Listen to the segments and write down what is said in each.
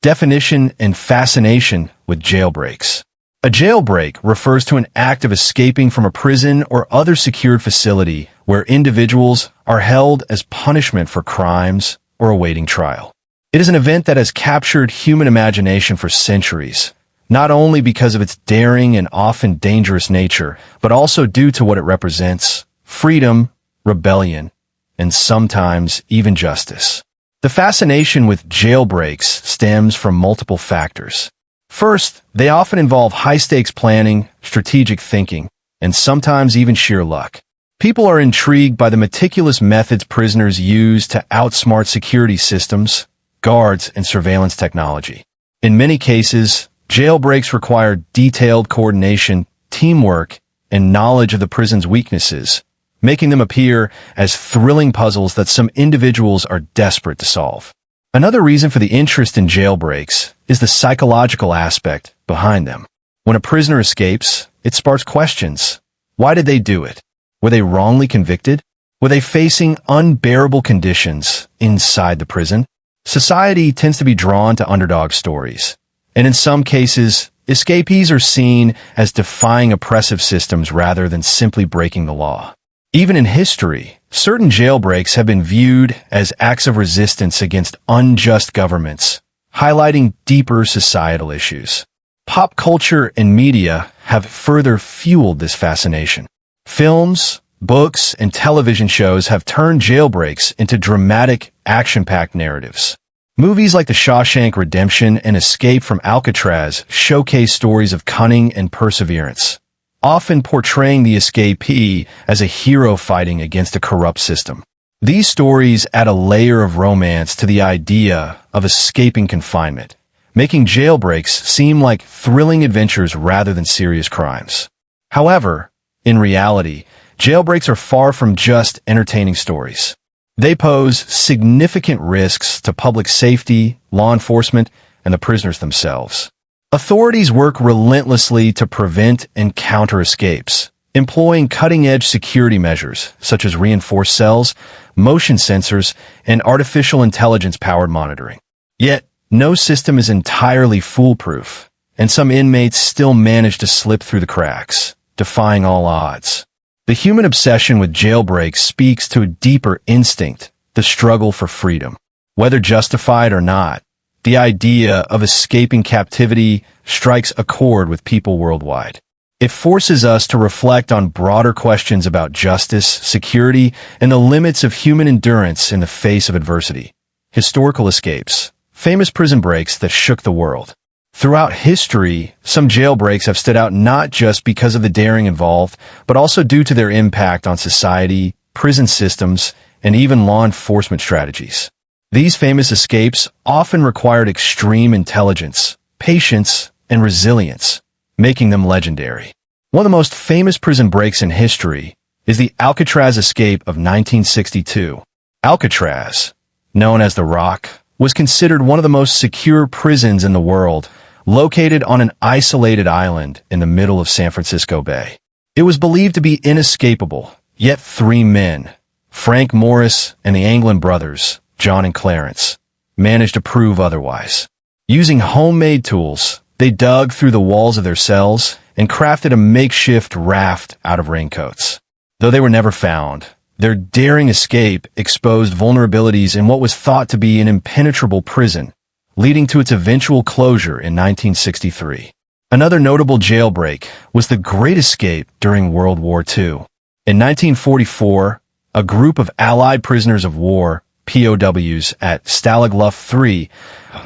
Definition and fascination with jailbreaks. A jailbreak refers to an act of escaping from a prison or other secured facility where individuals are held as punishment for crimes or awaiting trial. It is an event that has captured human imagination for centuries, not only because of its daring and often dangerous nature, but also due to what it represents: freedom, rebellion, and sometimes even justice. The fascination with jailbreaks stems from multiple factors. First, they often involve high-stakes planning, strategic thinking, and sometimes even sheer luck. People are intrigued by the meticulous methods prisoners use to outsmart security systems, guards, and surveillance technology. In many cases, jailbreaks require detailed coordination, teamwork, and knowledge of the prison's weaknesses, making them appear as thrilling puzzles that some individuals are desperate to solve. Another reason for the interest in jailbreaks is the psychological aspect behind them. When a prisoner escapes, it sparks questions. Why did they do it? Were they wrongly convicted? Were they facing unbearable conditions inside the prison? Society tends to be drawn to underdog stories, and in some cases, escapees are seen as defying oppressive systems rather than simply breaking the law. Even in history, certain jailbreaks have been viewed as acts of resistance against unjust governments, highlighting deeper societal issues. Pop culture and media have further fueled this fascination. Films, books, and television shows have turned jailbreaks into dramatic, action-packed narratives. Movies like The Shawshank Redemption and Escape from Alcatraz showcase stories of cunning and perseverance, often portraying the escapee as a hero fighting against a corrupt system. These stories add a layer of romance to the idea of escaping confinement, making jailbreaks seem like thrilling adventures rather than serious crimes. However, in reality, jailbreaks are far from just entertaining stories. They pose significant risks to public safety, law enforcement, and the prisoners themselves. Authorities work relentlessly to prevent and counter escapes, employing cutting-edge security measures such as reinforced cells, motion sensors, and artificial intelligence-powered monitoring. Yet, no system is entirely foolproof, and some inmates still manage to slip through the cracks, defying all odds. The human obsession with jailbreaks speaks to a deeper instinct, the struggle for freedom. Whether justified or not, the idea of escaping captivity strikes a chord with people worldwide. It forces us to reflect on broader questions about justice, security, and the limits of human endurance in the face of adversity. Historical escapes, famous prison breaks that shook the world. Throughout history, some jailbreaks have stood out not just because of the daring involved, but also due to their impact on society, prison systems, and even law enforcement strategies. These famous escapes often required extreme intelligence, patience, and resilience, making them legendary. One of the most famous prison breaks in history is the Alcatraz escape of 1962. Alcatraz, known as the Rock, was considered one of the most secure prisons in the world, located on an isolated island in the middle of San Francisco Bay. It was believed to be inescapable, yet three men, Frank Morris and the Anglin brothers, John and Clarence, managed to prove otherwise. Using homemade tools, they dug through the walls of their cells and crafted a makeshift raft out of raincoats. Though they were never found, their daring escape exposed vulnerabilities in what was thought to be an impenetrable prison, leading to its eventual closure in 1963. Another notable jailbreak was the Great Escape during World War II. In 1944, a group of Allied prisoners of war, POWs, at Stalag Luft III,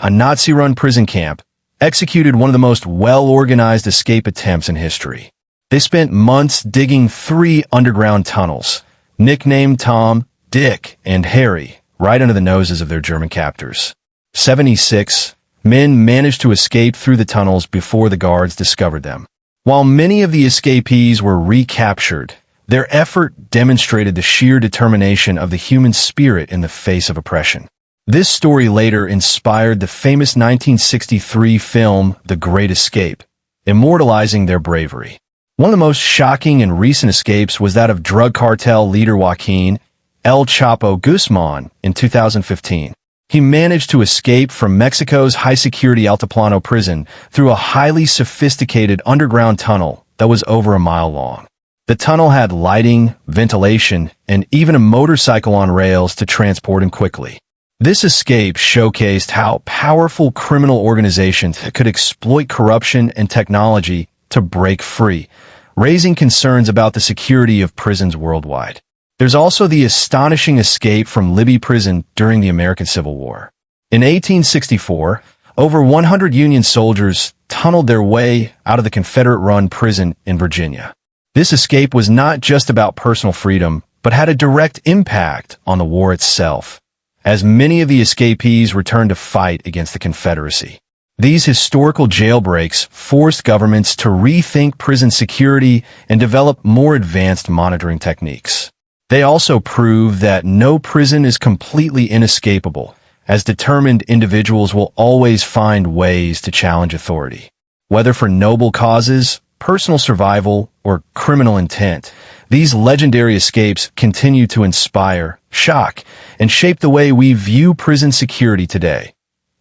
a Nazi-run prison camp, executed one of the most well-organized escape attempts in history. They spent months digging 3 underground tunnels, nicknamed Tom, Dick, and Harry, right under the noses of their German captors. 76 men managed to escape through the tunnels before the guards discovered them. While many of the escapees were recaptured, their effort demonstrated the sheer determination of the human spirit in the face of oppression. This story later inspired the famous 1963 film The Great Escape, immortalizing their bravery. One of the most shocking and recent escapes was that of drug cartel leader Joaquin El Chapo Guzman in 2015. He managed to escape from Mexico's high-security Altiplano prison through a highly sophisticated underground tunnel that was over a mile long. The tunnel had lighting, ventilation, and even a motorcycle on rails to transport him quickly. This escape showcased how powerful criminal organizations could exploit corruption and technology to break free, raising concerns about the security of prisons worldwide. There's also the astonishing escape from Libby prison during the American Civil War. In 1864, over 100 Union soldiers tunneled their way out of the Confederate-run prison in Virginia. This escape was not just about personal freedom, but had a direct impact on the war itself, as many of the escapees returned to fight against the Confederacy. These historical jailbreaks forced governments to rethink prison security and develop more advanced monitoring techniques. They also prove that no prison is completely inescapable, as determined individuals will always find ways to challenge authority. Whether for noble causes, personal survival, or criminal intent, these legendary escapes continue to inspire, shock, and shape the way we view prison security today.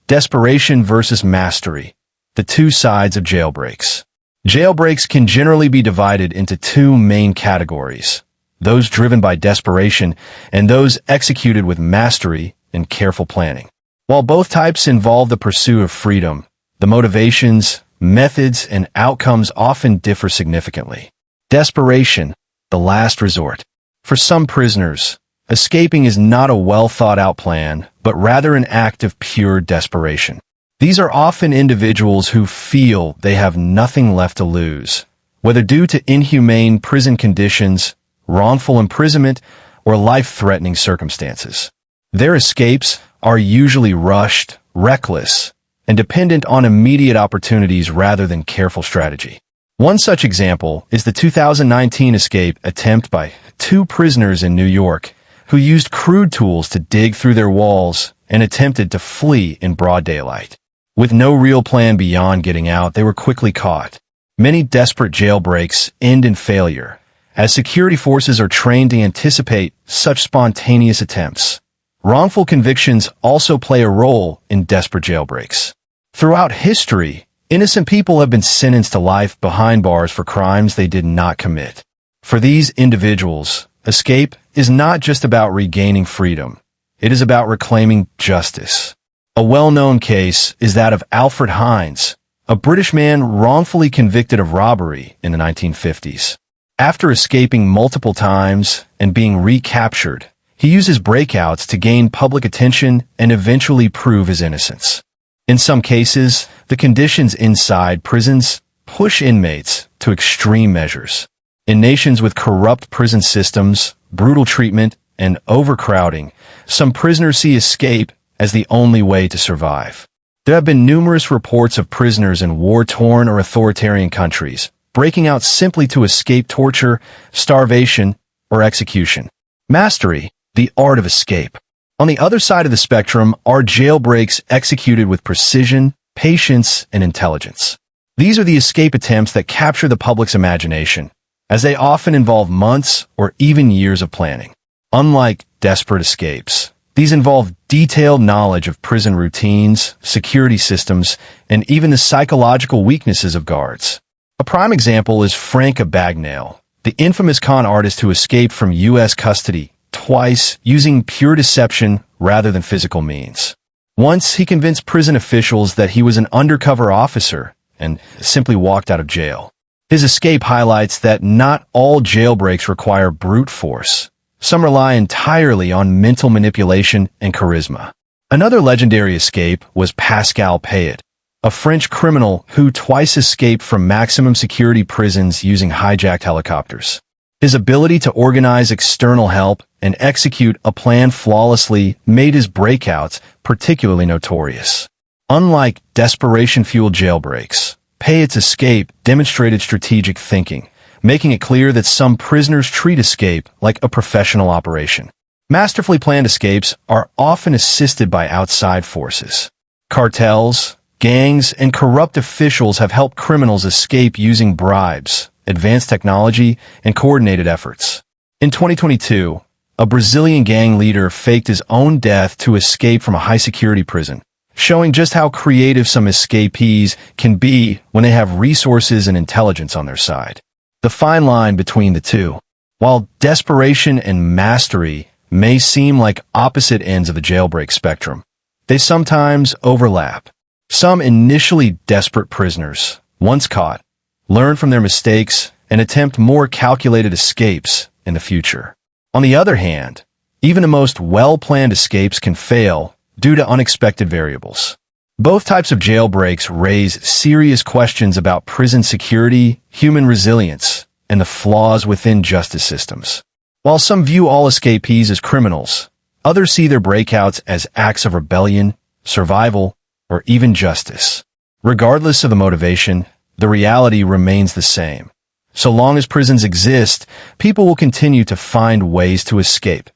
Desperation versus mastery, the two sides of jailbreaks. Jailbreaks can generally be divided into two main categories: those driven by desperation and those executed with mastery and careful planning. While both types involve the pursuit of freedom, the motivations, methods, and outcomes often differ significantly. Desperation, the last resort. For some prisoners, escaping is not a well-thought-out plan, but rather an act of pure desperation. These are often individuals who feel they have nothing left to lose, whether due to inhumane prison conditions, wrongful imprisonment, or life-threatening circumstances. Their escapes are usually rushed, reckless, and dependent on immediate opportunities rather than careful strategy. One such example is the 2019 escape attempt by two prisoners in New York who used crude tools to dig through their walls and attempted to flee in broad daylight. With no real plan beyond getting out, they were quickly caught. Many desperate jailbreaks end in failure, as security forces are trained to anticipate such spontaneous attempts. Wrongful convictions also play a role in desperate jailbreaks. Throughout history, innocent people have been sentenced to life behind bars for crimes they did not commit. For these individuals, escape is not just about regaining freedom. It is about reclaiming justice. A well-known case is that of Alfred Hines, a British man wrongfully convicted of robbery in the 1950s. After escaping multiple times and being recaptured, he uses breakouts to gain public attention and eventually prove his innocence. In some cases, the conditions inside prisons push inmates to extreme measures. In nations with corrupt prison systems, brutal treatment, and overcrowding, some prisoners see escape as the only way to survive. There have been numerous reports of prisoners in war-torn or authoritarian countries breaking out simply to escape torture, starvation, or execution. Mastery, the art of escape. On the other side of the spectrum are jailbreaks executed with precision, patience, and intelligence. These are the escape attempts that capture the public's imagination, as they often involve months or even years of planning. Unlike desperate escapes, these involve detailed knowledge of prison routines, security systems, and even the psychological weaknesses of guards. A prime example is Frank Abagnale, the infamous con artist who escaped from U.S. custody twice using pure deception rather than physical means. Once, he convinced prison officials that he was an undercover officer and simply walked out of jail. His escape highlights that not all jailbreaks require brute force. Some rely entirely on mental manipulation and charisma. Another legendary escape was Pascal Payet, a French criminal who twice escaped from maximum security prisons using hijacked helicopters. His ability to organize external help and execute a plan flawlessly made his breakouts particularly notorious. Unlike desperation-fueled jailbreaks, Payet's escape demonstrated strategic thinking, making it clear that some prisoners treat escape like a professional operation. Masterfully planned escapes are often assisted by outside forces. Cartels, gangs, and corrupt officials have helped criminals escape using bribes, advanced technology, and coordinated efforts. In 2022, a Brazilian gang leader faked his own death to escape from a high-security prison, showing just how creative some escapees can be when they have resources and intelligence on their side. The fine line between the two. While desperation and mastery may seem like opposite ends of the jailbreak spectrum, they sometimes overlap. Some initially desperate prisoners, once caught, learn from their mistakes and attempt more calculated escapes in the future. On the other hand, even the most well-planned escapes can fail due to unexpected variables. Both types of jailbreaks raise serious questions about prison security, human resilience, and the flaws within justice systems. While some view all escapees as criminals, others see their breakouts as acts of rebellion, survival, or even justice. Regardless of the motivation, the reality remains the same. So long as prisons exist, people will continue to find ways to escape.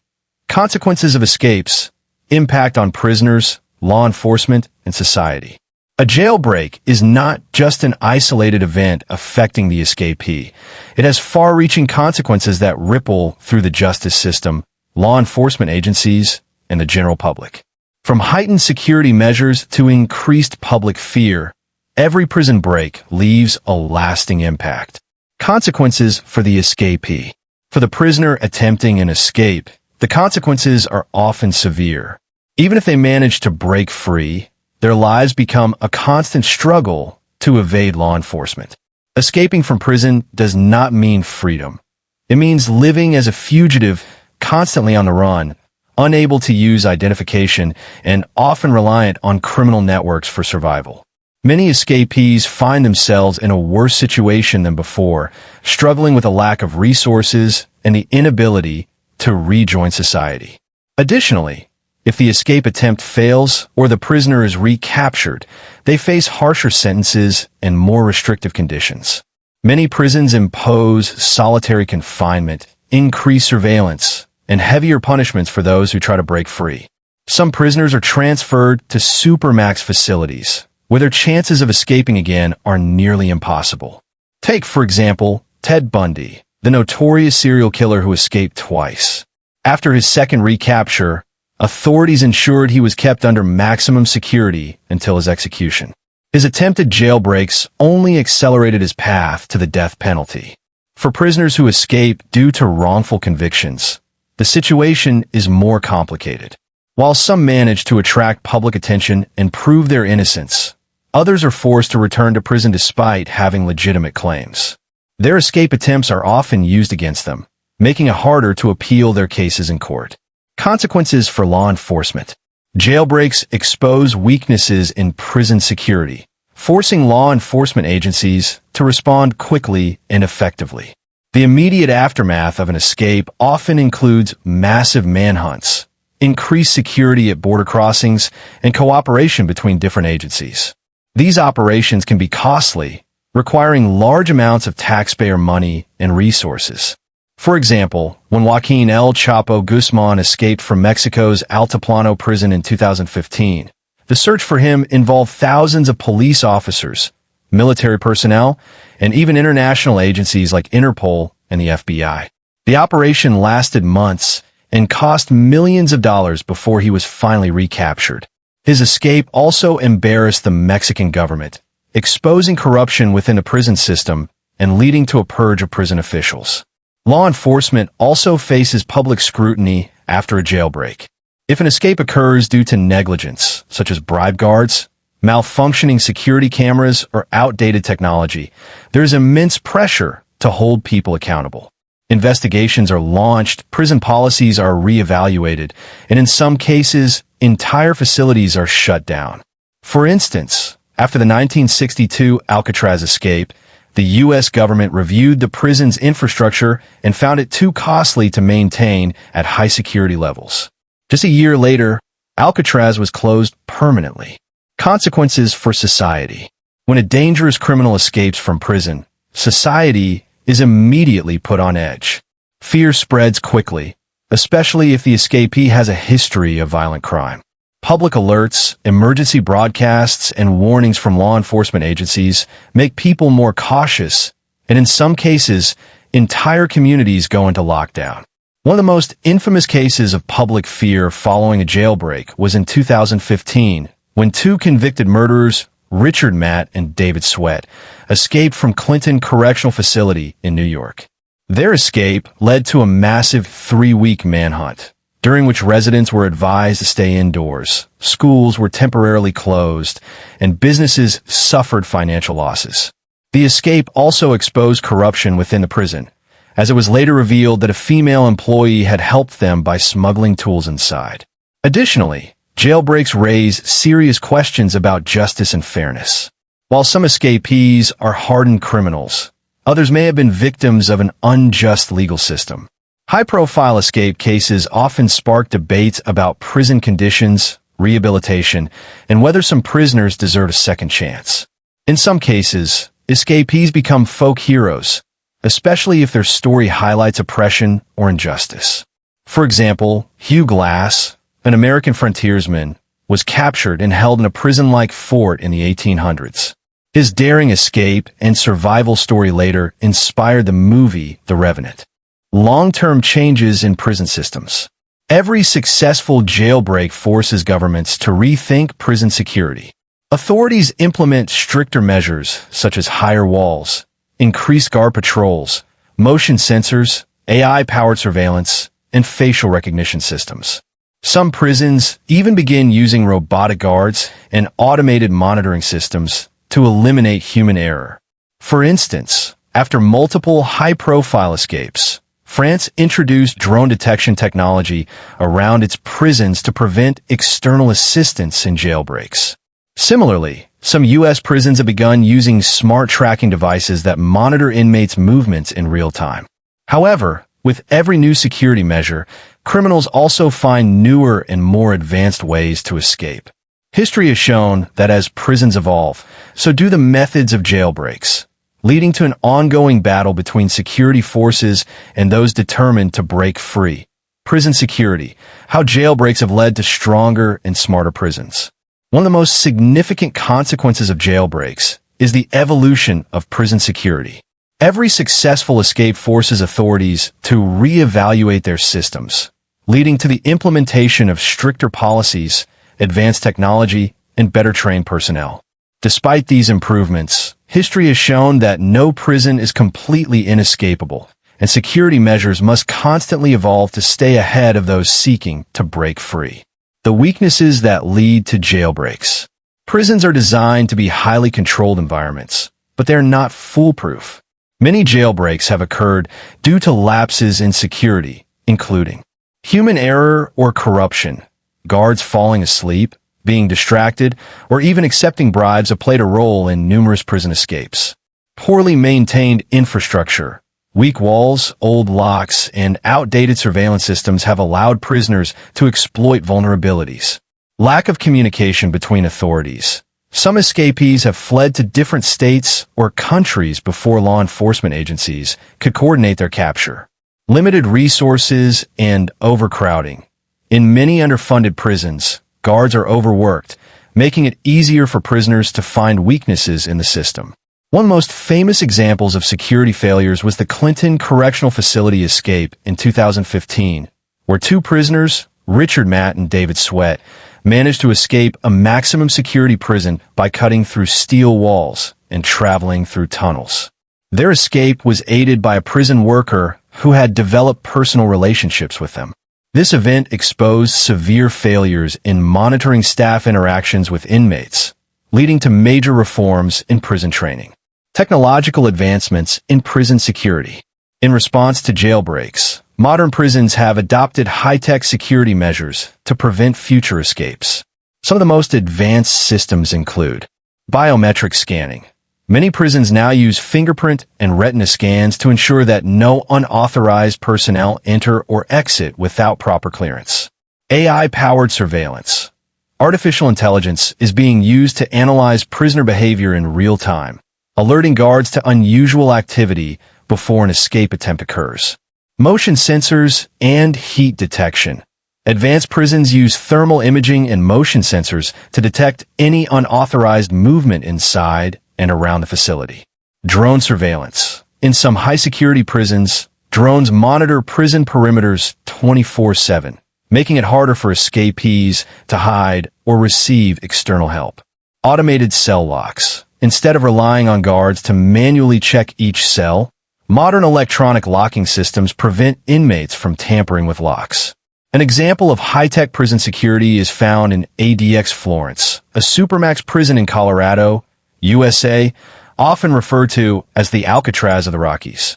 Consequences of escapes, impact on prisoners, law enforcement, and society. A jailbreak is not just an isolated event affecting the escapee. It has far-reaching consequences that ripple through the justice system, law enforcement agencies, and the general public. From heightened security measures to increased public fear, every prison break leaves a lasting impact. Consequences for the escapee. For the prisoner attempting an escape, the consequences are often severe. Even if they manage to break free, their lives become a constant struggle to evade law enforcement. Escaping from prison does not mean freedom. It means living as a fugitive, constantly on the run, unable to use identification, and often reliant on criminal networks for survival. Many escapees find themselves in a worse situation than before, struggling with a lack of resources and the inability to rejoin society. Additionally, if the escape attempt fails or the prisoner is recaptured, they face harsher sentences and more restrictive conditions. Many prisons impose solitary confinement, increased surveillance, and heavier punishments for those who try to break free. Some prisoners are transferred to supermax facilities, where their chances of escaping again are nearly impossible. Take, for example, Ted Bundy, the notorious serial killer who escaped twice. After his second recapture, authorities ensured he was kept under maximum security until his execution. His attempted jailbreaks only accelerated his path to the death penalty. For prisoners who escape due to wrongful convictions, the situation is more complicated. While some manage to attract public attention and prove their innocence, others are forced to return to prison despite having legitimate claims. Their escape attempts are often used against them, making it harder to appeal their cases in court. Consequences for law enforcement. Jailbreaks expose weaknesses in prison security, forcing law enforcement agencies to respond quickly and effectively. The immediate aftermath of an escape often includes massive manhunts, increased security at border crossings, and cooperation between different agencies. These operations can be costly, requiring large amounts of taxpayer money and resources. For example, when Joaquin El Chapo Guzman escaped from Mexico's Altiplano prison in 2015, the search for him involved thousands of police officers, military personnel, and even international agencies like Interpol and the FBI. The operation lasted months and cost millions of dollars before he was finally recaptured. His escape also embarrassed the Mexican government, exposing corruption within the prison system and leading to a purge of prison officials. Law enforcement also faces public scrutiny after a jailbreak. If an escape occurs due to negligence, such as bribe guards, malfunctioning security cameras, or outdated technology, there is immense pressure to hold people accountable. Investigations are launched, prison policies are reevaluated, and in some cases, entire facilities are shut down. For instance, after the 1962 Alcatraz escape, the U.S. government reviewed the prison's infrastructure and found it too costly to maintain at high security levels. Just a year later, Alcatraz was closed permanently. Consequences for society. When a dangerous criminal escapes from prison, society is immediately put on edge. Fear spreads quickly, especially if the escapee has a history of violent crime. Public alerts, emergency broadcasts, and warnings from law enforcement agencies make people more cautious, and in some cases, entire communities go into lockdown. One of the most infamous cases of public fear following a jailbreak was in 2015, when two convicted murderers, Richard Matt and David Sweat, escaped from Clinton Correctional Facility in New York. Their escape led to a massive 3-week manhunt, during which residents were advised to stay indoors, schools were temporarily closed, and businesses suffered financial losses. The escape also exposed corruption within the prison, as it was later revealed that a female employee had helped them by smuggling tools inside. Additionally, jailbreaks raise serious questions about justice and fairness. While some escapees are hardened criminals, others may have been victims of an unjust legal system. High-profile escape cases often spark debates about prison conditions, rehabilitation, and whether some prisoners deserve a second chance. In some cases, escapees become folk heroes, especially if their story highlights oppression or injustice. For example, Hugh Glass, an American frontiersman, was captured and held in a prison-like fort in the 1800s. His daring escape and survival story later inspired the movie The Revenant. Long-term changes in prison systems. Every successful jailbreak forces governments to rethink prison security. Authorities implement stricter measures such as higher walls, increased guard patrols, motion sensors, AI-powered surveillance, and facial recognition systems. Some prisons even begin using robotic guards and automated monitoring systems to eliminate human error. For instance, after multiple high-profile escapes, France introduced drone detection technology around its prisons to prevent external assistance in jailbreaks. Similarly, some U.S. prisons have begun using smart tracking devices that monitor inmates' movements in real time. However, with every new security measure, criminals also find newer and more advanced ways to escape. History has shown that as prisons evolve, so do the methods of jailbreaks, leading to an ongoing battle between security forces and those determined to break free. Prison security: how jailbreaks have led to stronger and smarter prisons. One of the most significant consequences of jailbreaks is the evolution of prison security. Every successful escape forces authorities to reevaluate their systems, leading to the implementation of stricter policies, advanced technology, and better trained personnel. Despite these improvements, history has shown that no prison is completely inescapable, and security measures must constantly evolve to stay ahead of those seeking to break free. The weaknesses that lead to jailbreaks. Prisons are designed to be highly controlled environments, but they're not foolproof. Many jailbreaks have occurred due to lapses in security, including human error or corruption, guards falling asleep, being distracted, or even accepting bribes have played a role in numerous prison escapes. Poorly maintained infrastructure. Weak walls, old locks, and outdated surveillance systems have allowed prisoners to exploit vulnerabilities. Lack of communication between authorities. Some escapees have fled to different states or countries before law enforcement agencies could coordinate their capture. Limited resources and overcrowding. In many underfunded prisons, guards are overworked, making it easier for prisoners to find weaknesses in the system. One of the most famous examples of security failures was the Clinton Correctional Facility escape in 2015, where two prisoners, Richard Matt and David Sweat, managed to escape a maximum security prison by cutting through steel walls and traveling through tunnels. Their escape was aided by a prison worker who had developed personal relationships with them. This event exposed severe failures in monitoring staff interactions with inmates, leading to major reforms in prison training. Technological advancements in prison security. In response to jailbreaks, modern prisons have adopted high-tech security measures to prevent future escapes. Some of the most advanced systems include biometric scanning. Many prisons now use fingerprint and retina scans to ensure that no unauthorized personnel enter or exit without proper clearance. AI-powered surveillance. Artificial intelligence is being used to analyze prisoner behavior in real time, alerting guards to unusual activity before an escape attempt occurs. Motion sensors and heat detection. Advanced prisons use thermal imaging and motion sensors to detect any unauthorized movement inside and around the facility. Drone surveillance. In some high-security prisons, Drones monitor prison perimeters 24/7, making it harder for escapees to hide or receive external help. Automated cell locks. Instead of relying on guards to manually check each cell, modern electronic locking systems prevent inmates from tampering with locks. An example of high-tech prison security is found in ADX Florence, a supermax prison in Colorado, USA, often referred to as the Alcatraz of the Rockies.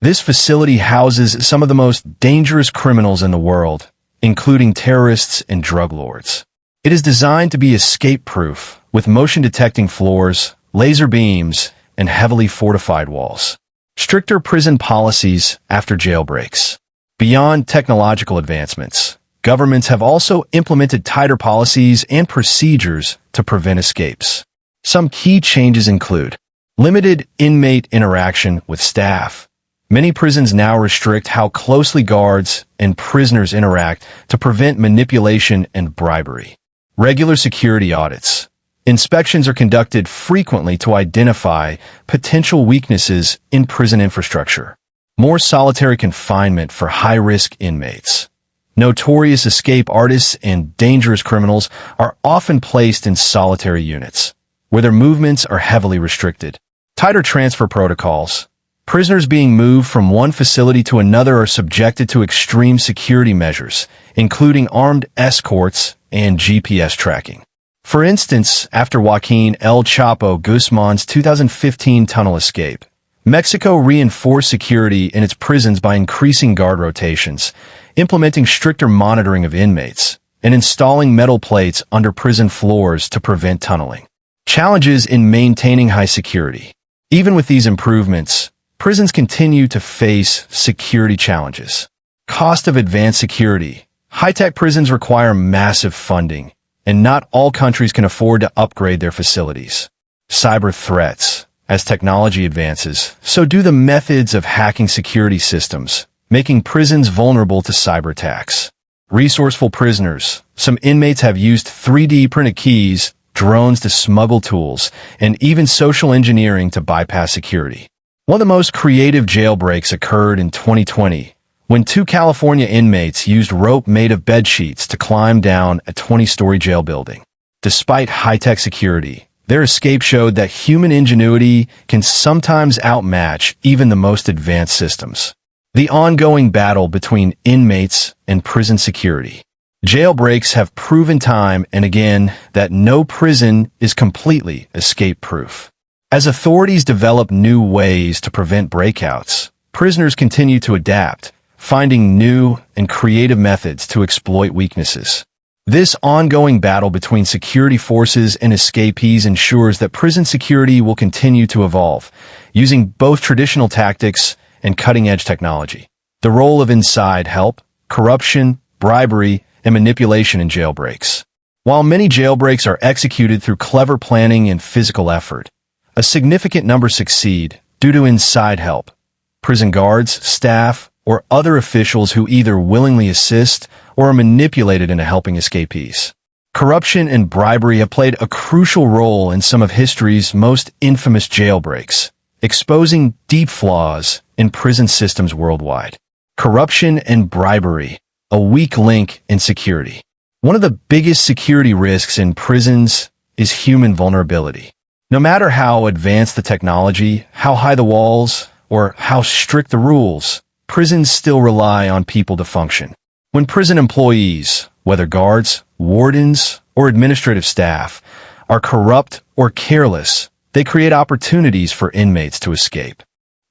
This facility houses some of the most dangerous criminals in the world, including terrorists and drug lords. It is designed to be escape-proof, with motion-detecting floors, laser beams, and heavily fortified walls. Stricter prison policies after jailbreaks. Beyond technological advancements, governments have also implemented tighter policies and procedures to prevent escapes. Some key changes include limited inmate interaction with staff. Many prisons now restrict how closely guards and prisoners interact to prevent manipulation and bribery. Regular security audits. Inspections are conducted frequently to identify potential weaknesses in prison infrastructure. More solitary confinement for high-risk inmates. Notorious escape artists and dangerous criminals are often placed in solitary units, where their movements are heavily restricted. Tighter transfer protocols. Prisoners being moved from one facility to another are subjected to extreme security measures, including armed escorts and GPS tracking. For instance, after Joaquin El Chapo Guzman's 2015 tunnel escape, Mexico reinforced security in its prisons by increasing guard rotations, implementing stricter monitoring of inmates, and installing metal plates under prison floors to prevent tunneling. Challenges in maintaining high security. Even with these improvements, prisons continue to face security challenges. Cost of advanced security. High-tech prisons require massive funding, and not all countries can afford to upgrade their facilities. Cyber threats. As technology advances, so do the methods of hacking security systems, making prisons vulnerable to cyber attacks. Resourceful prisoners. Some inmates have used 3D printed keys, drones to smuggle tools, and even social engineering to bypass security. One of the most creative jailbreaks occurred in 2020, when 2 California inmates used rope made of bed sheets to climb down a 20-story jail building. Despite high-tech security, their escape showed that human ingenuity can sometimes outmatch even the most advanced systems. The ongoing battle between inmates and prison security. Jailbreaks have proven time and again that no prison is completely escape-proof. As authorities develop new ways to prevent breakouts, prisoners continue to adapt, finding new and creative methods to exploit weaknesses. This ongoing battle between security forces and escapees ensures that prison security will continue to evolve, using both traditional tactics and cutting-edge technology. The role of inside help, corruption, bribery, and manipulation in jailbreaks. While many jailbreaks are executed through clever planning and physical effort, a significant number succeed due to inside help. Prison guards, staff, or other officials who either willingly assist or are manipulated into helping escapees. Corruption and bribery have played a crucial role in some of history's most infamous jailbreaks, exposing deep flaws in prison systems worldwide. Corruption and bribery, a weak link in security. One of the biggest security risks in prisons is human vulnerability. No matter how advanced the technology, how high the walls, or how strict the rules, prisons still rely on people to function. When prison employees, whether guards, wardens, or administrative staff, are corrupt or careless, they create opportunities for inmates to escape.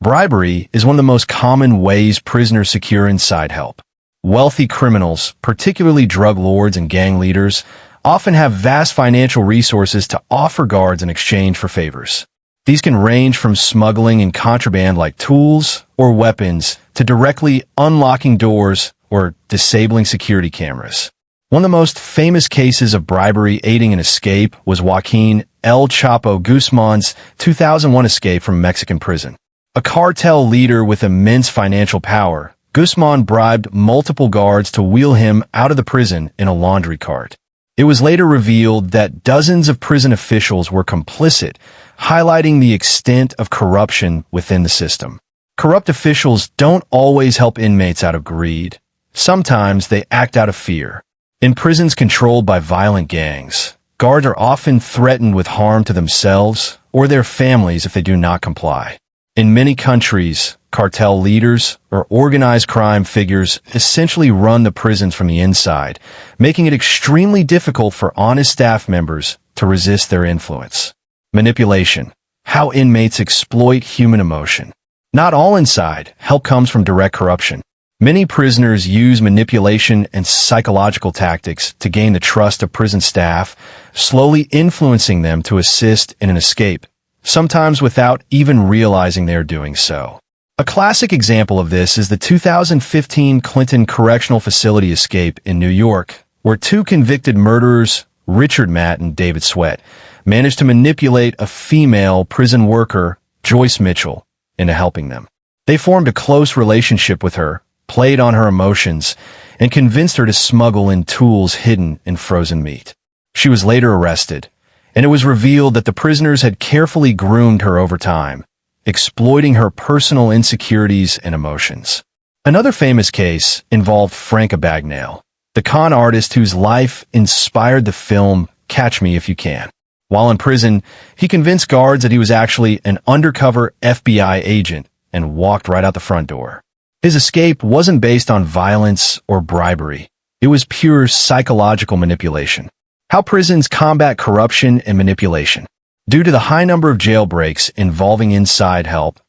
Bribery is one of the most common ways prisoners secure inside help. Wealthy criminals, particularly drug lords and gang leaders, often have vast financial resources to offer guards in exchange for favors. These can range from smuggling and contraband like tools or weapons to directly unlocking doors or disabling security cameras. One of the most famous cases of bribery aiding an escape was Joaquin El Chapo Guzman's 2001 escape from Mexican prison. A cartel leader with immense financial power, Guzman bribed multiple guards to wheel him out of the prison in a laundry cart. It was later revealed that dozens of prison officials were complicit, highlighting the extent of corruption within the system. Corrupt officials don't always help inmates out of greed. Sometimes they act out of fear. In prisons controlled by violent gangs, guards are often threatened with harm to themselves or their families if they do not comply. In many countries, cartel leaders or organized crime figures essentially run the prisons from the inside, making it extremely difficult for honest staff members to resist their influence. Manipulation. How inmates exploit human emotion. Not all inside help comes from direct corruption. Many prisoners use manipulation and psychological tactics to gain the trust of prison staff, slowly influencing them to assist in an escape, sometimes without even realizing they are doing so. A classic example of this is the 2015 Clinton Correctional Facility escape in New York, where two convicted murderers, Richard Matt and David Sweat, managed to manipulate a female prison worker, Joyce Mitchell, into helping them. They formed a close relationship with her, played on her emotions, and convinced her to smuggle in tools hidden in frozen meat. She was later arrested, and it was revealed that the prisoners had carefully groomed her over time, exploiting her personal insecurities and emotions. Another famous case involved Frank Abagnale, the con artist whose life inspired the film Catch Me If You Can. While in prison, he convinced guards that he was actually an undercover FBI agent and walked right out the front door. His escape wasn't based on violence or bribery. It was pure psychological manipulation. How prisons combat corruption and manipulation. Due to the high number of jailbreaks involving inside help,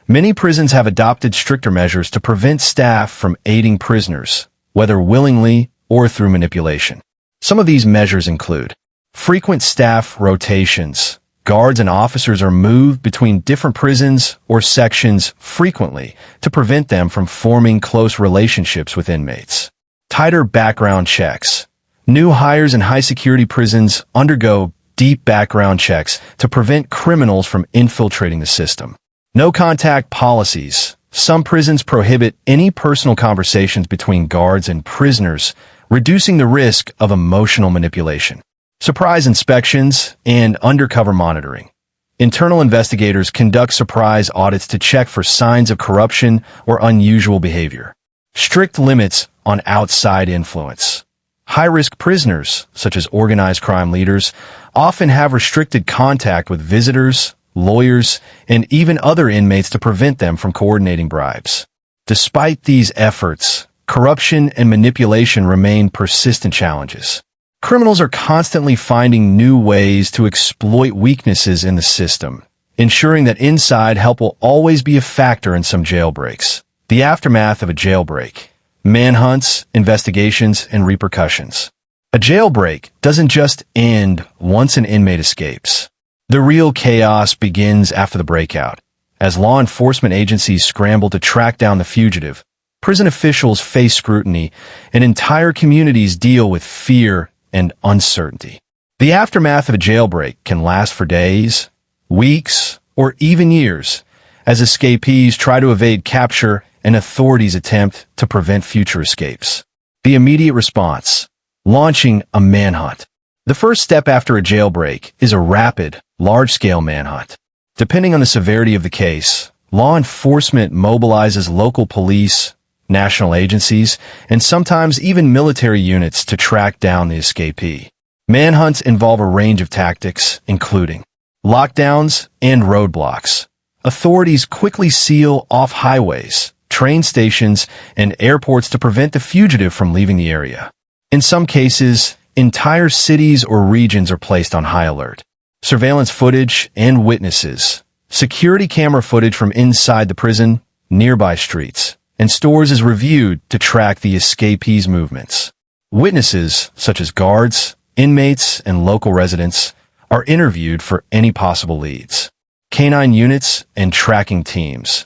many prisons have adopted stricter measures to prevent staff from aiding prisoners, whether willingly or through manipulation. Some of these measures include frequent staff rotations. Guards and officers are moved between different prisons or sections frequently to prevent them from forming close relationships with inmates. Tighter background checks. New hires in high-security prisons undergo deep background checks to prevent criminals from infiltrating the system. No-contact policies. Some prisons prohibit any personal conversations between guards and prisoners, reducing the risk of emotional manipulation. Surprise inspections and undercover monitoring. Internal investigators conduct surprise audits to check for signs of corruption or unusual behavior. Strict limits on outside influence. High-risk prisoners, such as organized crime leaders, often have restricted contact with visitors, lawyers, and even other inmates to prevent them from coordinating bribes. Despite these efforts, corruption and manipulation remain persistent challenges. Criminals are constantly finding new ways to exploit weaknesses in the system, ensuring that inside help will always be a factor in some jailbreaks. The aftermath of a jailbreak. Manhunts, investigations, and repercussions. A jailbreak doesn't just end once an inmate escapes. The real chaos begins after the breakout. As law enforcement agencies scramble to track down the fugitive, prison officials face scrutiny, and entire communities deal with fear and uncertainty. The aftermath of a jailbreak can last for days, weeks, or even years, as escapees try to evade capture and authorities attempt to prevent future escapes. The immediate response: launching a manhunt. The first step after a jailbreak is a rapid, large-scale manhunt. Depending on the severity of the case, law enforcement mobilizes local police, national agencies, and sometimes even military units to track down the escapee. Manhunts involve a range of tactics, including lockdowns and roadblocks. Authorities quickly seal off highways, train stations, and airports to prevent the fugitive from leaving the area. In some cases, entire cities or regions are placed on high alert. Surveillance footage and witnesses. Security camera footage from inside the prison, nearby streets, and stores is reviewed to track the escapee's movements. Witnesses, such as guards, inmates, and local residents, are interviewed for any possible leads. Canine units and tracking teams.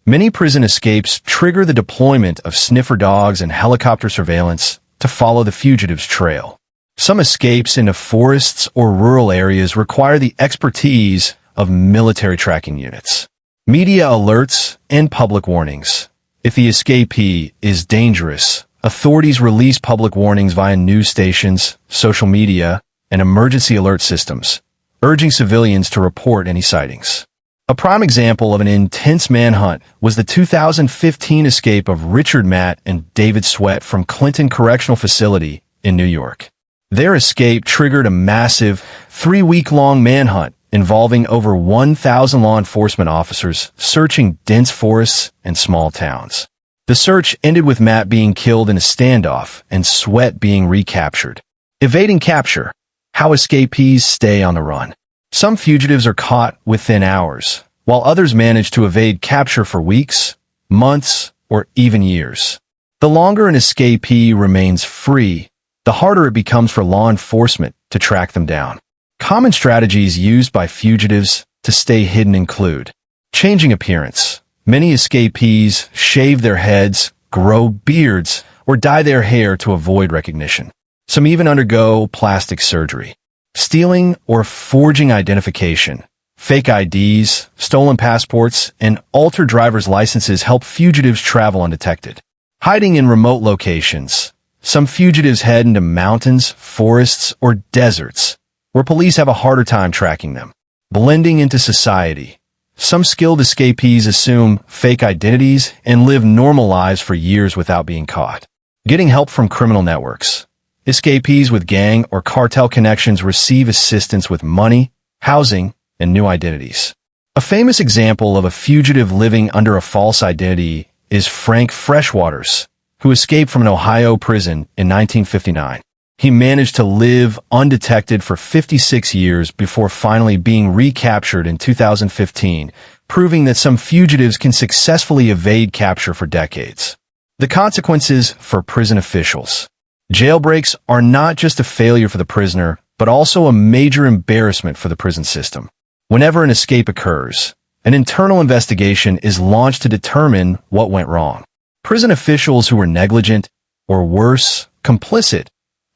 Many prison escapes trigger the deployment of sniffer dogs and helicopter surveillance to follow the fugitive's trail. Some escapes into forests or rural areas require the expertise of military tracking units. Media alerts and public warnings. If the escapee is dangerous, authorities release public warnings via news stations, social media, and emergency alert systems, urging civilians to report any sightings. A prime example of an intense manhunt was the 2015 escape of Richard Matt and David Sweat from Clinton Correctional Facility in New York. Their escape triggered a massive 3-week-long manhunt involving over 1,000 law enforcement officers searching dense forests and small towns. The search ended with Matt being killed in a standoff and Sweat being recaptured. Evading capture: how escapees stay on the run. Some fugitives are caught within hours, while others manage to evade capture for weeks, months, or even years. The longer an escapee remains free, the harder it becomes for law enforcement to track them down. Common strategies used by fugitives to stay hidden include changing appearance. Many escapees shave their heads, grow beards, or dye their hair to avoid recognition. Some even undergo plastic surgery. Stealing or forging identification. Fake IDs, stolen passports, and altered driver's licenses help fugitives travel undetected. Hiding in remote locations. Some fugitives head into mountains, forests, or deserts, where police have a harder time tracking them. Blending into society. Some skilled escapees assume fake identities and live normal lives for years without being caught. Getting help from criminal networks. Escapees with gang or cartel connections receive assistance with money, housing, and new identities. A famous example of a fugitive living under a false identity is Frank Freshwaters, who escaped from an Ohio prison in 1959. He managed to live undetected for 56 years before finally being recaptured in 2015, proving that some fugitives can successfully evade capture for decades. The consequences for prison officials. Jailbreaks are not just a failure for the prisoner, but also a major embarrassment for the prison system. Whenever an escape occurs, an internal investigation is launched to determine what went wrong. Prison officials who were negligent, or worse, complicit,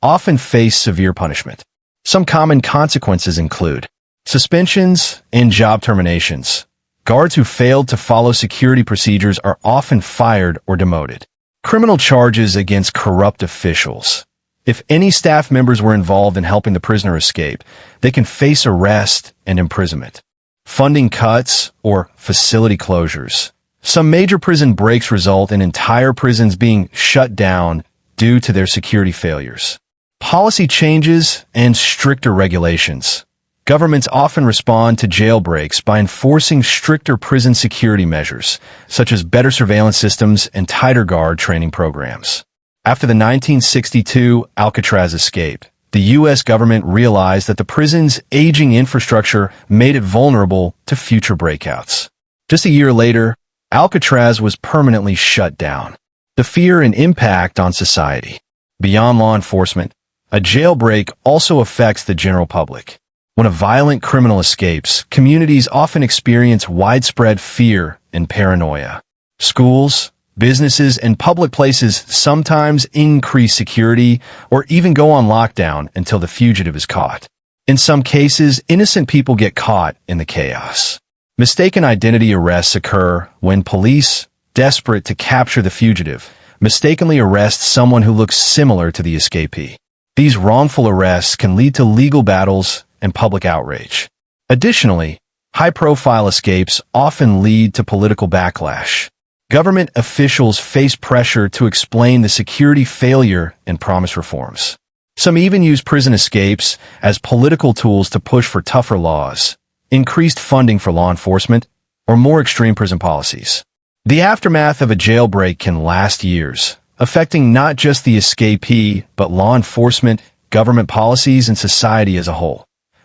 often face severe punishment. Some common consequences include suspensions and job terminations. Guards who failed to follow security procedures are often fired or demoted. Criminal charges against corrupt officials. If any staff members were involved in helping the prisoner escape, they can face arrest and imprisonment. Funding cuts or facility closures. Some major prison breaks result in entire prisons being shut down due to their security failures. Policy changes and stricter regulations. Governments often respond to jailbreaks by enforcing stricter prison security measures, such as better surveillance systems and tighter guard training programs. After the 1962 Alcatraz escape, the U.S. government realized that the prison's aging infrastructure made it vulnerable to future breakouts. Just a year later, Alcatraz was permanently shut down. The fear and impact on society. Beyond law enforcement, a jailbreak also affects the general public. When a violent criminal escapes, communities often experience widespread fear and paranoia. Schools, businesses, and public places sometimes increase security or even go on lockdown until the fugitive is caught. In some cases, innocent people get caught in the chaos. Mistaken identity arrests occur when police, desperate to capture the fugitive, mistakenly arrest someone who looks similar to the escapee. These wrongful arrests can lead to legal battles and public outrage. Additionally, high-profile escapes often lead to political backlash. Government officials face pressure to explain the security failure and promise reforms. Some even use prison escapes as political tools to push for tougher laws, increased funding for law enforcement, or more extreme prison policies. The aftermath of a jailbreak can last years, affecting not just the escapee, but law enforcement, government policies, and society as a whole.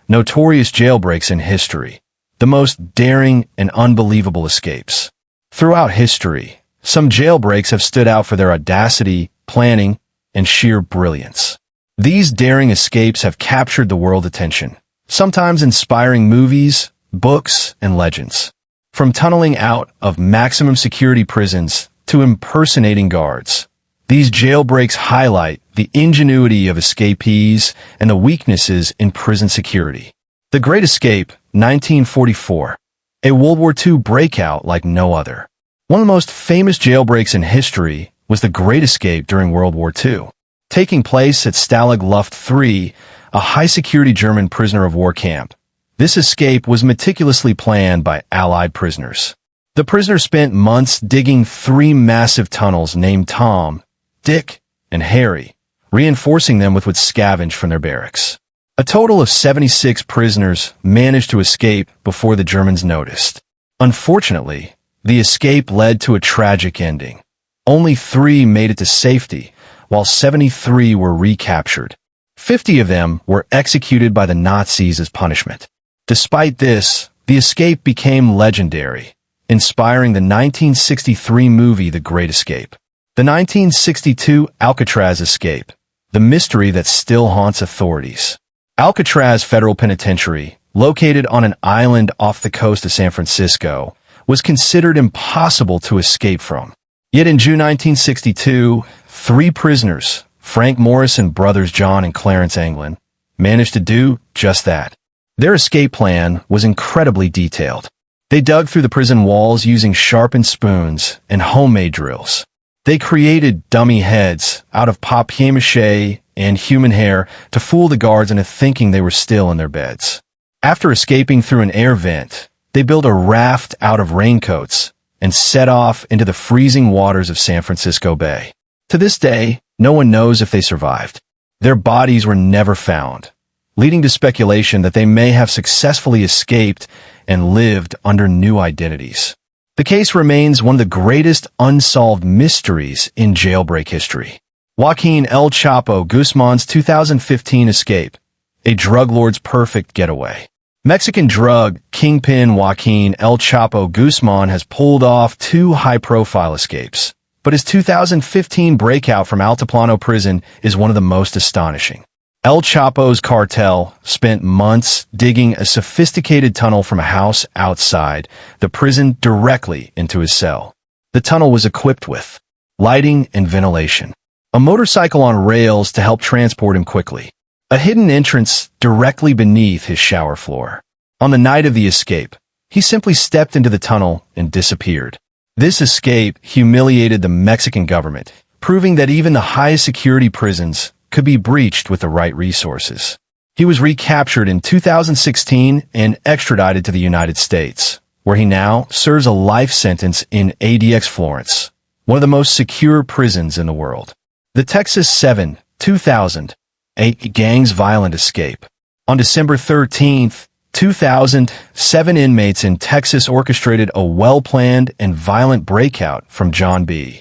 Notorious jailbreaks in history. The most daring and unbelievable escapes. Throughout history, some jailbreaks have stood out for their audacity, planning, and sheer brilliance. These daring escapes have captured the world's attention, sometimes inspiring movies, books, and legends. From tunneling out of maximum security prisons to impersonating guards, these jailbreaks highlight the ingenuity of escapees and the weaknesses in prison security. The Great Escape, 1944. A World War II breakout like no other. One of the most famous jailbreaks in history was the Great Escape during World War II. Taking place at Stalag Luft III, a high-security German prisoner of war camp, This escape was meticulously planned by Allied prisoners. The prisoners spent months digging 3 massive tunnels named Tom, Dick, and Harry, reinforcing them with what scavenged from their barracks. A total of 76 prisoners managed to escape before the Germans noticed. Unfortunately, the escape led to a tragic ending. Only 3 made it to safety, while 73 were recaptured. 50 of them were executed by the Nazis as punishment. Despite this, the escape became legendary, inspiring the 1963 movie The Great Escape. The 1962 Alcatraz escape, the mystery that still haunts authorities. Alcatraz Federal Penitentiary, located on an island off the coast of San Francisco, was considered impossible to escape from. Yet in June 1962, 3 prisoners, Frank Morris and brothers John and Clarence Anglin, managed to do just that. Their escape plan was incredibly detailed. They dug through the prison walls using sharpened spoons and homemade drills. They created dummy heads out of papier-mâché and human hair to fool the guards into thinking they were still in their beds. After escaping through an air vent, they built a raft out of raincoats and set off into the freezing waters of San Francisco Bay. To this day, no one knows if they survived. Their bodies were never found, leading to speculation that they may have successfully escaped and lived under new identities. The case remains one of the greatest unsolved mysteries in jailbreak history. Joaquin El Chapo Guzman's 2015 escape, a drug lord's perfect getaway. Mexican drug kingpin Joaquin El Chapo Guzman has pulled off 2 high-profile escapes, but his 2015 breakout from Altiplano prison is one of the most astonishing. El Chapo's cartel spent months digging a sophisticated tunnel from a house outside the prison directly into his cell. The tunnel was equipped with lighting and ventilation, a motorcycle on rails to help transport him quickly, a hidden entrance directly beneath his shower floor. On the night of the escape, he simply stepped into the tunnel and disappeared. This escape humiliated the Mexican government, proving that even the highest security prisons could be breached with the right resources. He was recaptured in 2016 and extradited to the United States, where he now serves a life sentence in ADX Florence, one of the most secure prisons in the world. The Texas 7, 2008 gang's violent escape. On December 13, 2007, inmates in Texas orchestrated a well-planned and violent breakout from John B.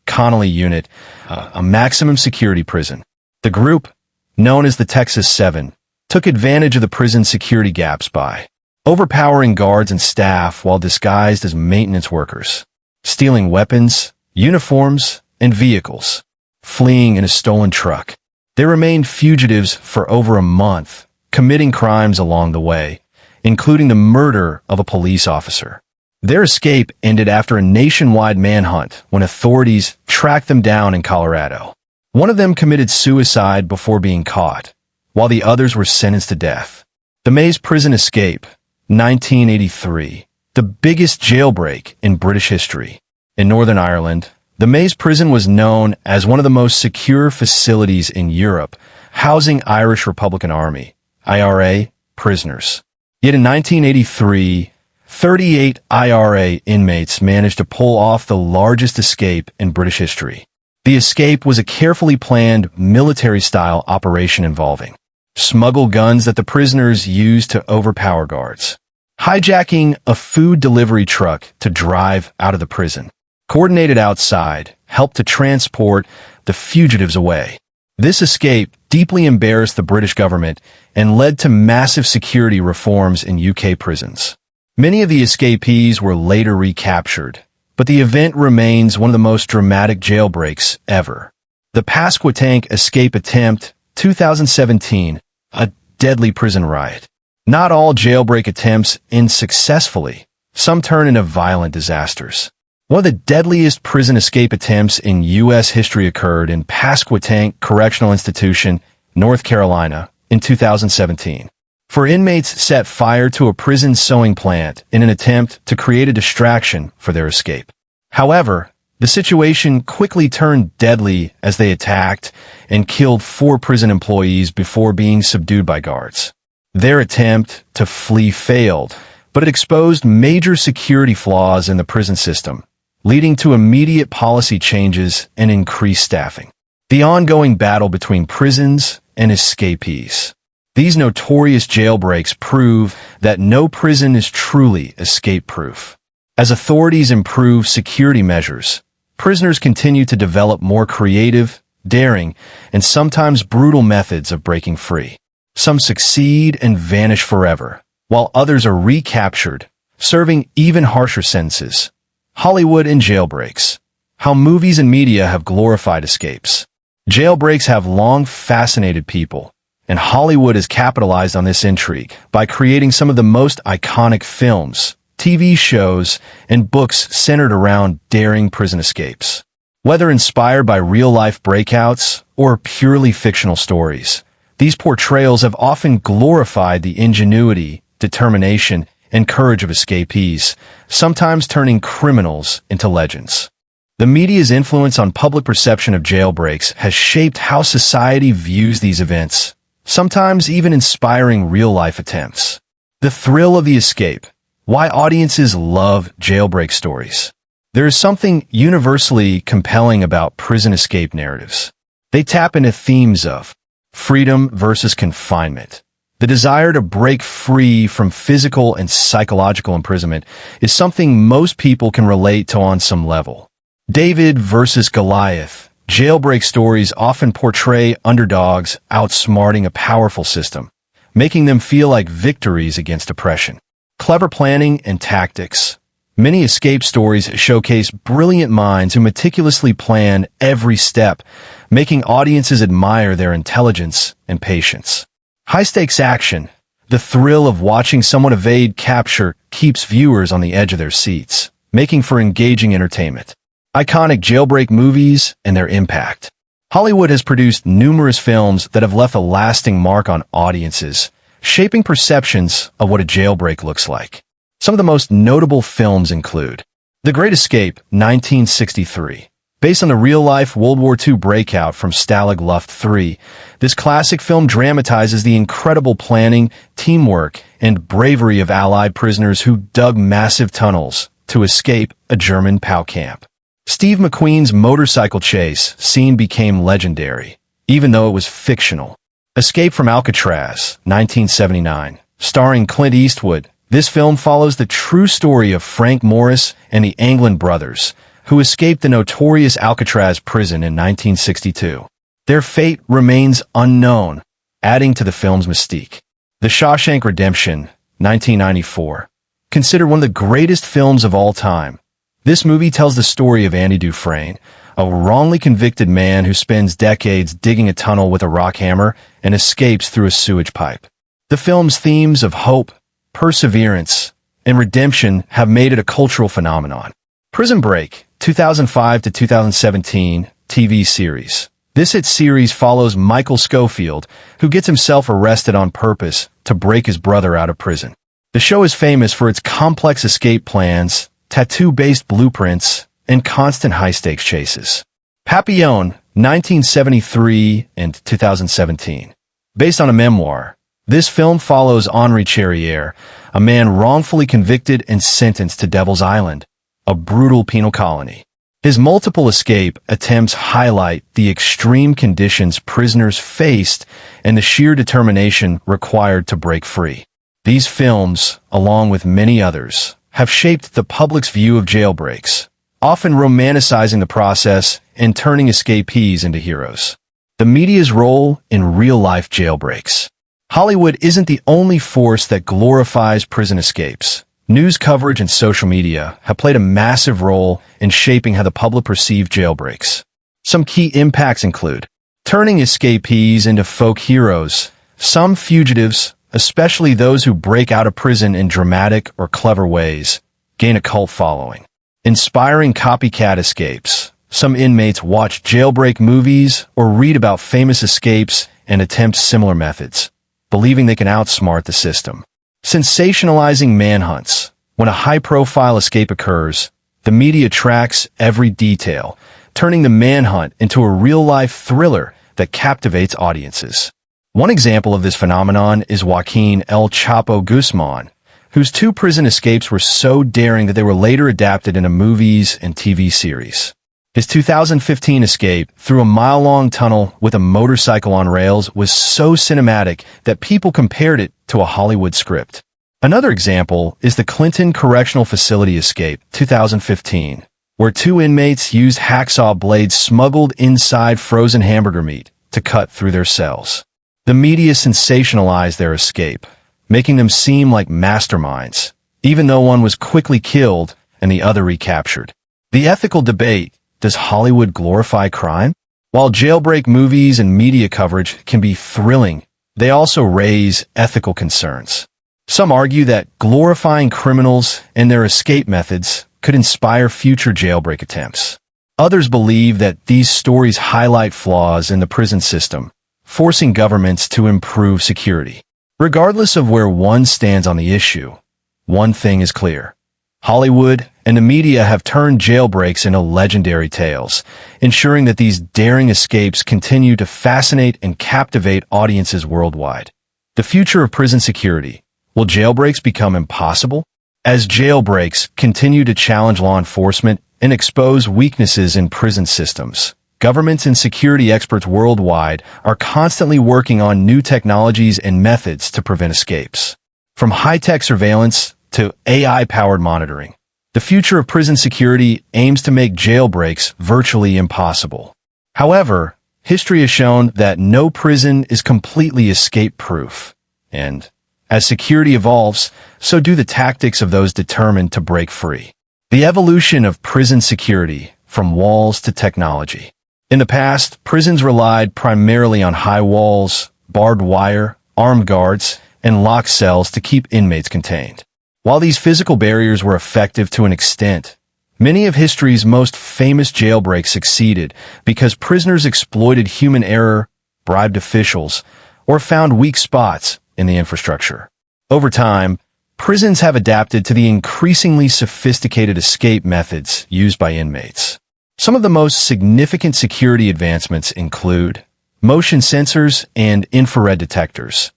Connolly Unit, a maximum security prison. The group, known as the Texas 7, took advantage of the prison's security gaps by overpowering guards and staff while disguised as maintenance workers, stealing weapons, uniforms, and vehicles, fleeing in a stolen truck. They remained fugitives for over a month, committing crimes along the way, including the murder of a police officer. Their escape ended after a nationwide manhunt when authorities tracked them down in Colorado. One of them committed suicide before being caught, while the others were sentenced to death. The Maze Prison Escape, 1983, the biggest jailbreak in British history. In Northern Ireland, the Maze Prison was known as one of the most secure facilities in Europe, housing Irish Republican Army, IRA, prisoners. Yet in 1983, 38 IRA inmates managed to pull off the largest escape in British history. The escape was a carefully planned military-style operation involving smuggled guns that the prisoners used to overpower guards, hijacking a food delivery truck to drive out of the prison, coordinated outside, helped to transport the fugitives away. This escape deeply embarrassed the British government and led to massive security reforms in UK prisons. Many of the escapees were later recaptured, but the event remains one of the most dramatic jailbreaks ever. The Pasquotank escape attempt, 2017, a deadly prison riot. Not all jailbreak attempts end successfully. Some turn into violent disasters. One of the deadliest prison escape attempts in U.S. history occurred in Pasquotank Correctional Institution, North Carolina, in 2017. 4 inmates set fire to a prison sewing plant in an attempt to create a distraction for their escape. However, the situation quickly turned deadly as they attacked and killed 4 prison employees before being subdued by guards. Their attempt to flee failed, but it exposed major security flaws in the prison system, leading to immediate policy changes and increased staffing. The ongoing battle between prisons and escapees. These notorious jailbreaks prove that no prison is truly escape-proof. As authorities improve security measures, prisoners continue to develop more creative, daring, and sometimes brutal methods of breaking free. Some succeed and vanish forever, while others are recaptured, serving even harsher sentences. Hollywood and jailbreaks. How movies and media have glorified escapes. Jailbreaks have long fascinated people, and Hollywood has capitalized on this intrigue by creating some of the most iconic films, TV shows, and books centered around daring prison escapes. Whether inspired by real-life breakouts or purely fictional stories, these portrayals have often glorified the ingenuity, determination, and courage of escapees, sometimes turning criminals into legends. The media's influence on public perception of jailbreaks has shaped how society views these events, sometimes even inspiring real-life attempts. The thrill of the escape. Why audiences love jailbreak stories. There is something universally compelling about prison escape narratives. They tap into themes of freedom versus confinement. The desire to break free from physical and psychological imprisonment is something most people can relate to on some level. David versus Goliath. Jailbreak stories often portray underdogs outsmarting a powerful system, making them feel like victories against oppression. Clever planning and tactics. Many escape stories showcase brilliant minds who meticulously plan every step, making audiences admire their intelligence and patience. High-stakes action. The thrill of watching someone evade capture keeps viewers on the edge of their seats, making for engaging entertainment. Iconic jailbreak movies and their impact. Hollywood has produced numerous films that have left a lasting mark on audiences, shaping perceptions of what a jailbreak looks like. Some of the most notable films include The Great Escape, 1963. Based on the real-life World War II breakout from Stalag Luft 3, this classic film dramatizes the incredible planning, teamwork, and bravery of Allied prisoners who dug massive tunnels to escape a German POW camp. Steve McQueen's motorcycle chase scene became legendary, even though it was fictional. Escape from Alcatraz, 1979. Starring Clint Eastwood, this film follows the true story of Frank Morris and the Anglin brothers, who escaped the notorious Alcatraz prison in 1962. Their fate remains unknown, adding to the film's mystique. The Shawshank Redemption, 1994. Considered one of the greatest films of all time. This movie tells the story of Andy Dufresne, a wrongly convicted man who spends decades digging a tunnel with a rock hammer and escapes through a sewage pipe. The film's themes of hope, perseverance, and redemption have made it a cultural phenomenon. Prison Break, 2005 to 2017 TV series. This hit series follows Michael Scofield, who gets himself arrested on purpose to break his brother out of prison. The show is famous for its complex escape plans, tattoo-based blueprints, and constant high-stakes chases. Papillon, 1973 and 2017. Based on a memoir, this film follows Henri Charrière, a man wrongfully convicted and sentenced to Devil's Island, a brutal penal colony. His multiple escape attempts highlight the extreme conditions prisoners faced and the sheer determination required to break free. These films, along with many others, have shaped the public's view of jailbreaks, often romanticizing the process and turning escapees into heroes. The media's role in real-life jailbreaks. Hollywood isn't the only force that glorifies prison escapes. News coverage and social media have played a massive role in shaping how the public perceive jailbreaks. Some key impacts include turning escapees into folk heroes. Some fugitives, especially those who break out of prison in dramatic or clever ways, gain a cult following. Inspiring copycat escapes. Some inmates watch jailbreak movies or read about famous escapes and attempt similar methods, believing they can outsmart the system. Sensationalizing manhunts. When a high-profile escape occurs, the media tracks every detail, turning the manhunt into a real-life thriller that captivates audiences. One example of this phenomenon is Joaquin El Chapo Guzman, whose 2 prison escapes were so daring that they were later adapted into movies and TV series. His 2015 escape through a mile-long tunnel with a motorcycle on rails was so cinematic that people compared it to a Hollywood script. Another example is the Clinton Correctional Facility escape, 2015, where 2 inmates used hacksaw blades smuggled inside frozen hamburger meat to cut through their cells. The media sensationalized their escape, making them seem like masterminds, even though one was quickly killed and the other recaptured. The ethical debate: does Hollywood glorify crime? While jailbreak movies and media coverage can be thrilling, they also raise ethical concerns. Some argue that glorifying criminals and their escape methods could inspire future jailbreak attempts. Others believe that these stories highlight flaws in the prison system, forcing governments to improve security. Regardless of where one stands on the issue, one thing is clear: Hollywood and the media have turned jailbreaks into legendary tales, ensuring that these daring escapes continue to fascinate and captivate audiences worldwide. The future of prison security: will jailbreaks become impossible? As jailbreaks continue to challenge law enforcement and expose weaknesses in prison systems, governments and security experts worldwide are constantly working on new technologies and methods to prevent escapes. From high-tech surveillance to AI-powered monitoring, the future of prison security aims to make jailbreaks virtually impossible. However, history has shown that no prison is completely escape-proof, and as security evolves, so do the tactics of those determined to break free. The evolution of prison security, from walls to technology. In the past, prisons relied primarily on high walls, barbed wire, armed guards, and locked cells to keep inmates contained. While these physical barriers were effective to an extent, many of history's most famous jailbreaks succeeded because prisoners exploited human error, bribed officials, or found weak spots in the infrastructure. Over time, prisons have adapted to the increasingly sophisticated escape methods used by inmates. Some of the most significant security advancements include motion sensors and infrared detectors.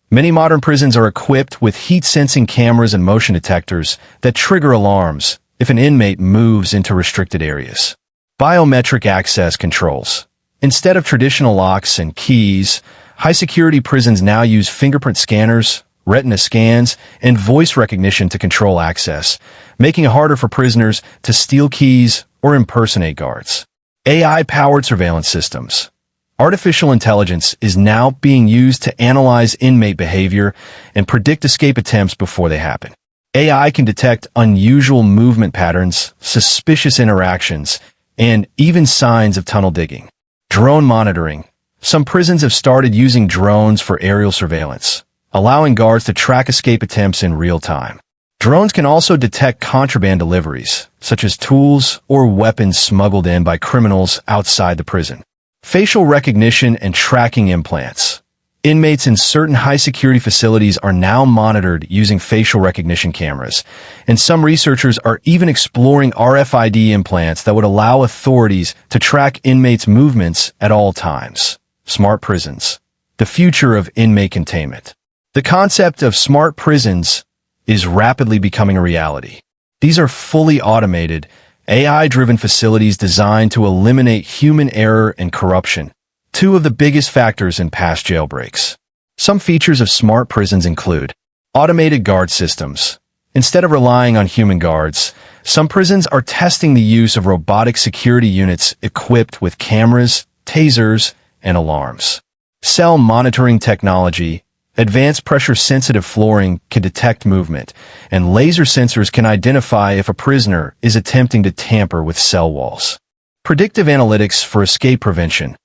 Many modern prisons are equipped with heat-sensing cameras and motion detectors that trigger alarms if an inmate moves into restricted areas. Biometric access controls. Instead of traditional locks and keys, high-security prisons now use fingerprint scanners, retina scans, and voice recognition to control access, making it harder for prisoners to steal keys or impersonate guards. AI-powered surveillance systems. Artificial intelligence is now being used to analyze inmate behavior and predict escape attempts before they happen. AI can detect unusual movement patterns, suspicious interactions, and even signs of tunnel digging. Drone monitoring. Some prisons have started using drones for aerial surveillance, allowing guards to track escape attempts in real time. Drones can also detect contraband deliveries, such as tools or weapons smuggled in by criminals outside the prison. Facial recognition and tracking implants. Inmates in certain high-security facilities are now monitored using facial recognition cameras, and some researchers are even exploring RFID implants that would allow authorities to track inmates' movements at all times. Smart prisons. The future of inmate containment. The concept of smart prisons is rapidly becoming a reality. These are fully automated, AI-driven facilities designed to eliminate human error and corruption, two of the biggest factors in past jailbreaks. Some features of smart prisons include automated guard systems. Instead of relying on human guards, some prisons are testing the use of robotic security units equipped with cameras, tasers, and alarms. Cell monitoring technology. Advanced pressure-sensitive flooring can detect movement, and laser sensors can identify if a prisoner is attempting to tamper with cell walls. Predictive analytics for escape prevention.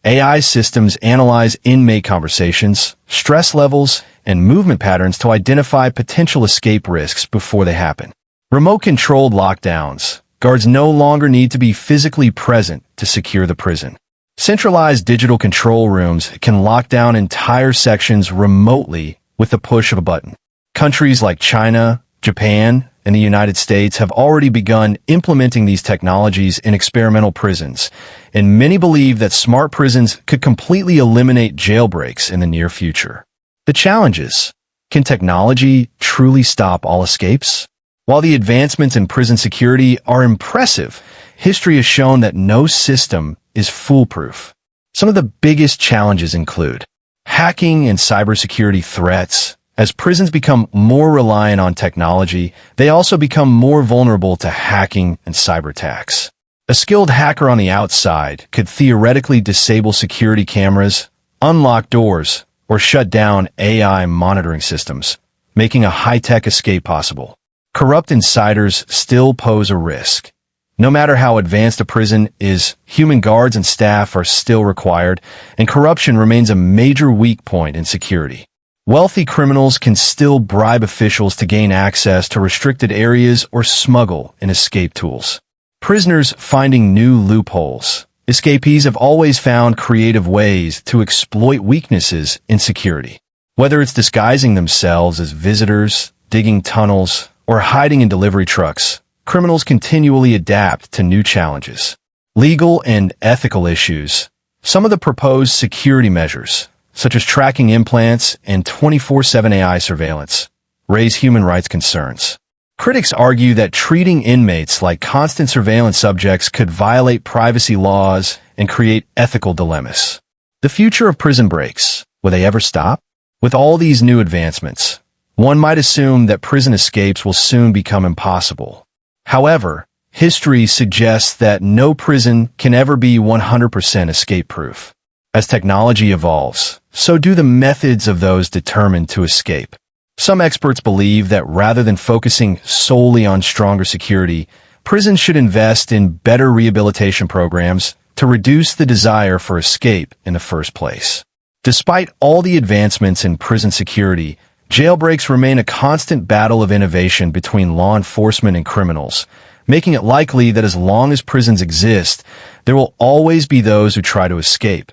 AI systems analyze inmate conversations, stress levels, and movement patterns to identify potential escape risks before they happen. Remote-controlled lockdowns. Guards no longer need to be physically present to secure the prison. Centralized digital control rooms can lock down entire sections remotely with the push of a button. Countries like China, Japan, and the United States have already begun implementing these technologies in experimental prisons, and many believe that smart prisons could completely eliminate jailbreaks in the near future. The challenges: can technology truly stop all escapes? While the advancements in prison security are impressive, history has shown that no system is foolproof. Some of the biggest challenges include hacking and cybersecurity threats. As prisons become more reliant on technology, they also become more vulnerable to hacking and cyber attacks. A skilled hacker on the outside could theoretically disable security cameras, unlock doors, or shut down AI monitoring systems, making a high-tech escape possible. Corrupt insiders still pose a risk. No matter how advanced a prison is, human guards and staff are still required, and corruption remains a major weak point in security. Wealthy criminals can still bribe officials to gain access to restricted areas or smuggle in escape tools. Prisoners finding new loopholes. Escapees have always found creative ways to exploit weaknesses in security. Whether it's disguising themselves as visitors, digging tunnels, or hiding in delivery trucks, criminals continually adapt to new challenges. Legal and ethical issues. Some of the proposed security measures, such as tracking implants and 24/7 AI surveillance, raise human rights concerns. Critics argue that treating inmates like constant surveillance subjects could violate privacy laws and create ethical dilemmas. The future of prison breaks. Will they ever stop? With all these new advancements, one might assume that prison escapes will soon become impossible. However, history suggests that no prison can ever be 100% escape-proof. As technology evolves, so do the methods of those determined to escape. Some experts believe that rather than focusing solely on stronger security, prisons should invest in better rehabilitation programs to reduce the desire for escape in the first place. Despite all the advancements in prison security, jailbreaks remain a constant battle of innovation between law enforcement and criminals, making it likely that as long as prisons exist, there will always be those who try to escape.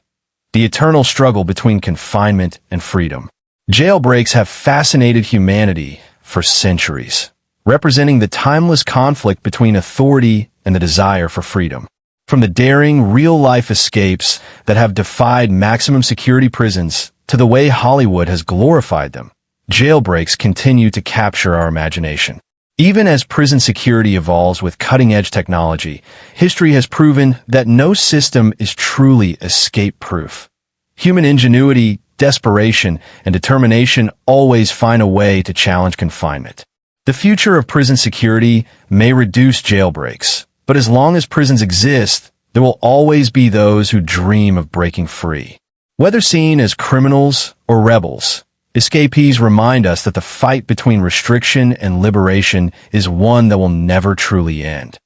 The eternal struggle between confinement and freedom. Jailbreaks have fascinated humanity for centuries, representing the timeless conflict between authority and the desire for freedom. From the daring, real-life escapes that have defied maximum security prisons to the way Hollywood has glorified them, jailbreaks continue to capture our imagination. Even as prison security evolves with cutting-edge technology, history has proven that no system is truly escape-proof. Human ingenuity, desperation, and determination always find a way to challenge confinement. The future of prison security may reduce jailbreaks, but as long as prisons exist, there will always be those who dream of breaking free. Whether seen as criminals or rebels, escapees remind us that the fight between restriction and liberation is one that will never truly end.